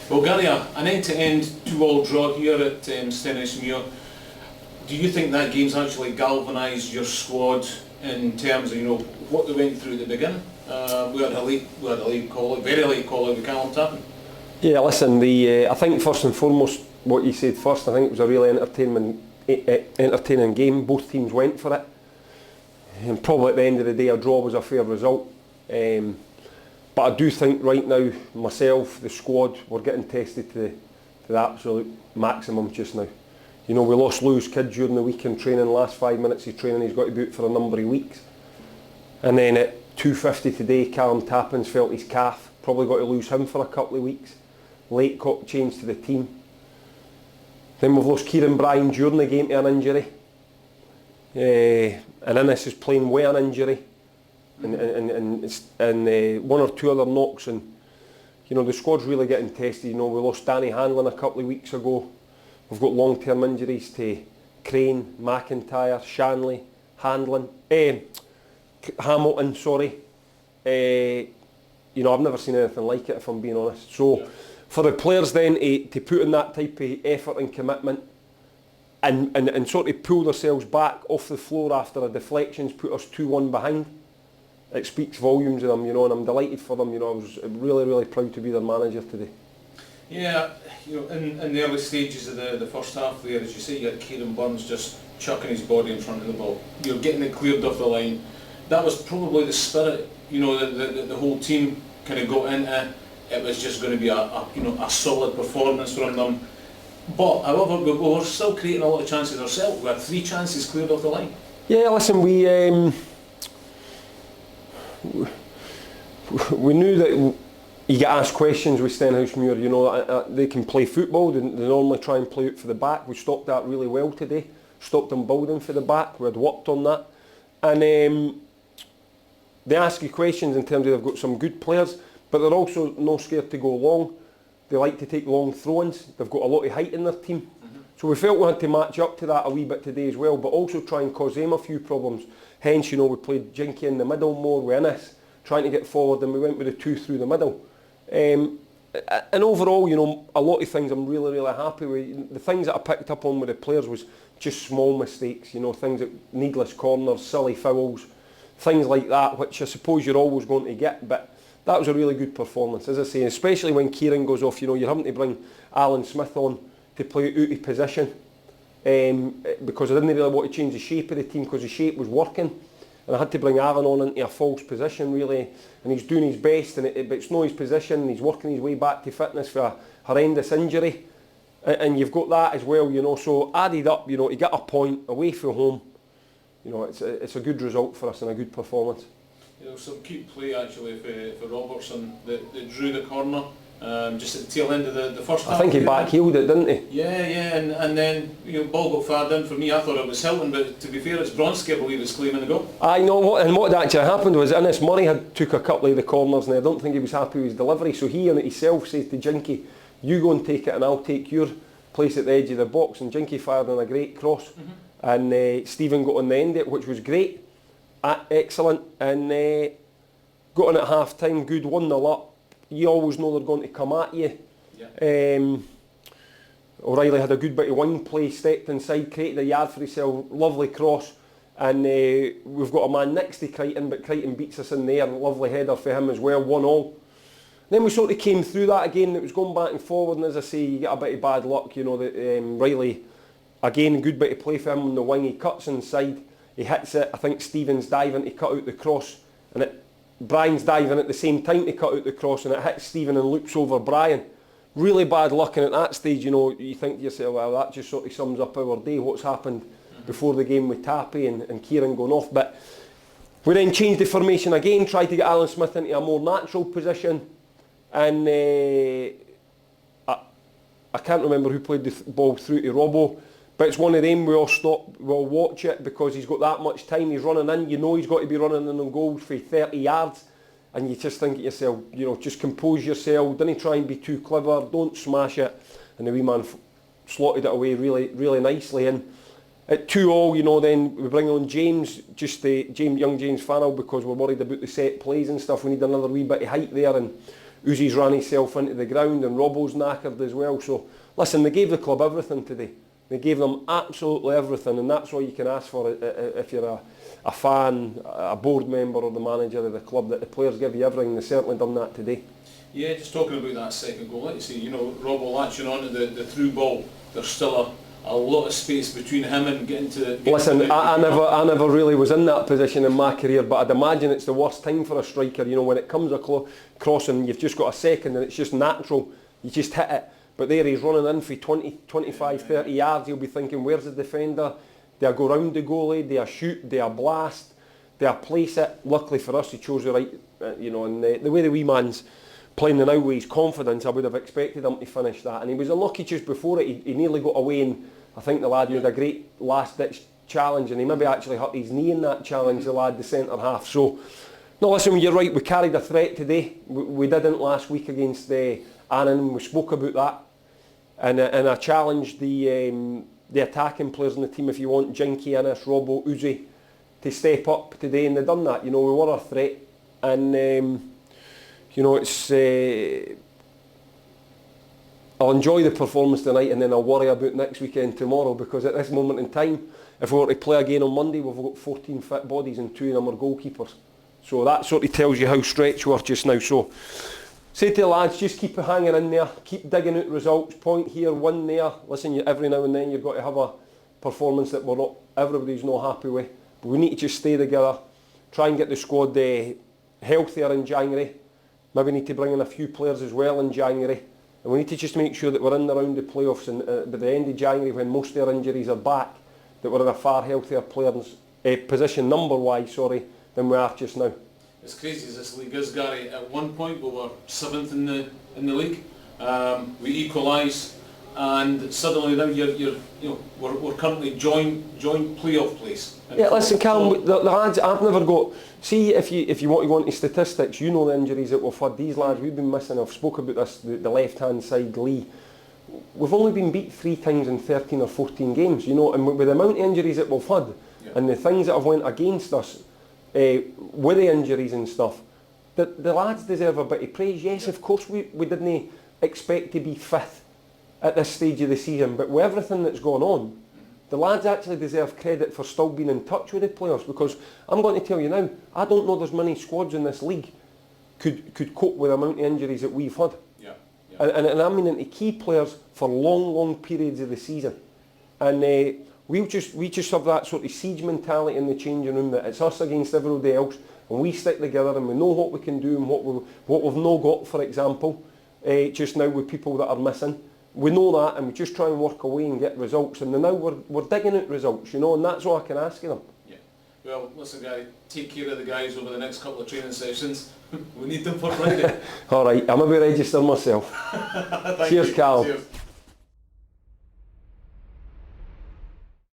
Well, Gary, an end-to-end 2-2 draw here at Stenhousemuir. Do you think that game's actually galvanised your squad in terms of what they went through at the beginning? We had a late call, very late call out with Callum Tappan. Yeah, listen. I think first and foremost, what you said first, I think it was a really entertaining game. Both teams went for it, and probably at the end of the day, a draw was a fair result. But I do think right now, myself, the squad, we're getting tested to the absolute maximum just now. We lost Lou's kid during the week in training. Last 5 minutes of training, he's got to be out for a number of weeks. And then at 2:50 today, Callum Tappan's felt his calf. Probably got to lose him for a couple of weeks. Late change to the team. Then we've lost Kieran Bryan during the game to an injury. And Innes is playing with an injury. And one or two other knocks, and the squad's really getting tested. We lost Danny Hanlon a couple of weeks ago. We've got long-term injuries to Crane, McIntyre, Shanley, Hamilton. Sorry, I've never seen anything like it, if I'm being honest. So for the players then to put in that type of effort and commitment, and sort of pull themselves back off the floor after a deflection's put us 2-1 behind. It speaks volumes of them, and I'm delighted for them. I was really, really proud to be their manager today. Yeah, in the early stages of the first half there, as you say, you had Kieran Burns just chucking his body in front of the ball. You're getting it cleared off the line. That was probably the spirit, the whole team kind of got into. It was just going to be a solid performance from them. But however, we were still creating a lot of chances ourselves. We had 3 chances cleared off the line. Yeah, listen, we knew that you get asked questions with Stenhousemuir. They can play football. They normally try and play out for the back. We stopped that really well today. Stopped them building for the back. We had worked on that. And they ask you questions in terms of they've got some good players, but they're also not scared to go long. They like to take long throw-ins. They've got a lot of height in their team. Mm-hmm. So we felt we had to match up to that a wee bit today as well, but also try and cause them a few problems. Hence, we played Jinky in the middle more with Innes, trying to get forward, and we went with the 2 through the middle. And overall, a lot of things I'm really, really happy with. The things that I picked up on with the players was just small mistakes, things like needless corners, silly fouls, things like that, which I suppose you're always going to get, but that was a really good performance, as I say, especially when Kieran goes off. You're having to bring Alan Smith on to play out of position, because I didn't really want to change the shape of the team because the shape was working, and I had to bring Alan on into a false position really, and he's doing his best, but it's not his position, and he's working his way back to fitness for a horrendous injury, and you've got that as well, so added up, to get a point away from home, it's a good result for us and a good performance. Some cute play actually for Robertson that drew the corner just at the tail end of the first half. I think he backheeled it, didn't he? Yeah, and then ball got fired in. For me, I thought it was Hilton, but to be fair, it's Bronski, I believe, is claiming the goal. I know what actually happened was Innes Murray had took a couple of the corners, and I don't think he was happy with his delivery, so he in it himself says to Jinky, "You go and take it, and I'll take your place at the edge of the box." And Jinky fired in a great cross, and Stephen got on the end of it, which was great. Excellent, and got in at half time, good 1-0 up. You always know they're going to come at you. Yeah. O'Reilly had a good bit of wing play, stepped inside, created a yard for himself, lovely cross, and we've got a man next to Crichton, but Crichton beats us in there, lovely header for him as well, 1-1. Then we sort of came through that again, it was going back and forward, and as I say, you get a bit of bad luck, that Riley, again, good bit of play for him on the wing, he cuts inside, he hits it. I think Stephen's diving to cut out the cross, and Brian's diving at the same time to cut out the cross, and it hits Stephen and loops over Brian. Really bad luck, and at that stage, you think to yourself, well, that just sort of sums up our day, what's happened before the game with Tappy and Kieran going off. But we then changed the formation again, tried to get Alan Smith into a more natural position, and I can't remember who played the ball through to Robbo. But it's one of them, we'll watch it because he's got that much time, he's running in, he's got to be running in on goals for 30 yards, and you just think to yourself, just compose yourself, don't try and be too clever, don't smash it, and the wee man slotted it away really, really nicely. And at 2-2, then we bring on James, young James Farrell, because we're worried about the set plays and stuff, we need another wee bit of height there, and Uzi's ran himself into the ground and Robbo's knackered as well. So listen, they gave the club everything today. They gave them absolutely everything, and that's all you can ask for if you're a fan, a board member or the manager of the club, that the players give you everything. They've certainly done that today. Yeah, just talking about that second goal, like you say, Robbo latching on to the through ball, there's still a lot of space between him and getting to... Listen, I never really was in that position in my career, but I'd imagine it's the worst time for a striker, when it comes across and you've just got a second and it's just natural, you just hit it. But there he's running in for 20, 25, 30 yards, he'll be thinking, where's the defender? Do I go round the goalie? Do I shoot? Do I blast? Do I place it? Luckily for us, he chose the right, and the way the wee man's playing the now with his confidence, I would have expected him to finish that. And he was unlucky just before it, he nearly got away, and I think the lad made a great last-ditch challenge, and he maybe actually hurt his knee in that challenge, the lad, the centre-half. So, no, listen, you're right, we carried a threat today. We didn't last week against Annan, we spoke about that. And I challenged the attacking players in the team, if you want, Jinky, Innes, Robbo, Uzi, to step up today, and they've done that. We were a threat, and it's... I'll enjoy the performance tonight, and then I'll worry about next weekend tomorrow, because at this moment in time, if we were to play again on Monday, we've got 14 fit bodies and 2 of them are goalkeepers. So that sort of tells you how stretched we are just now. So say to the lads, just keep hanging in there, keep digging out results, point here, win there. Listen, every now and then you've got to have a performance that everybody's not happy with. But we need to just stay together, try and get the squad healthier in January. Maybe need to bring in a few players as well in January. And we need to just make sure that we're in the round of playoffs, and by the end of January, when most of their injuries are back, that we're in a far healthier position number-wise, than we are just now. As crazy as this league is, Gary, at one point we were 7th in the league. We equalised, and suddenly now we're currently joint playoff place. Yeah, listen, Callum, the lads, I've never got... See, if you want to go into statistics, the injuries that we've had. These lads, we've been missing, I've spoke about this, the left-hand side, Lee. We've only been beat 3 times in 13 or 14 games, and with the amount of injuries that we've had, and the things that have went against us, with the injuries and stuff, the lads deserve a bit of praise. Yes, of course we didn't expect to be 5th at this stage of the season, but with everything that's gone on, the lads actually deserve credit for still being in touch with the playoffs, because I'm going to tell you now, I don't know there's many squads in this league could cope with the amount of injuries that we've had. And I mean into key players for long periods of the season. And we just have that sort of siege mentality in the changing room, that it's us against everybody else, and we stick together and we know what we can do and what we've not got, for example, just now with people that are missing. We know that, and we just try and work away and get results, and now we're digging out results, and that's all I can ask of them. Yeah. Well, listen, Gary, take care of the guys over the next couple of training sessions. We need them for Friday. All right, I'm going to register myself. Cheers, Carl. Cheers.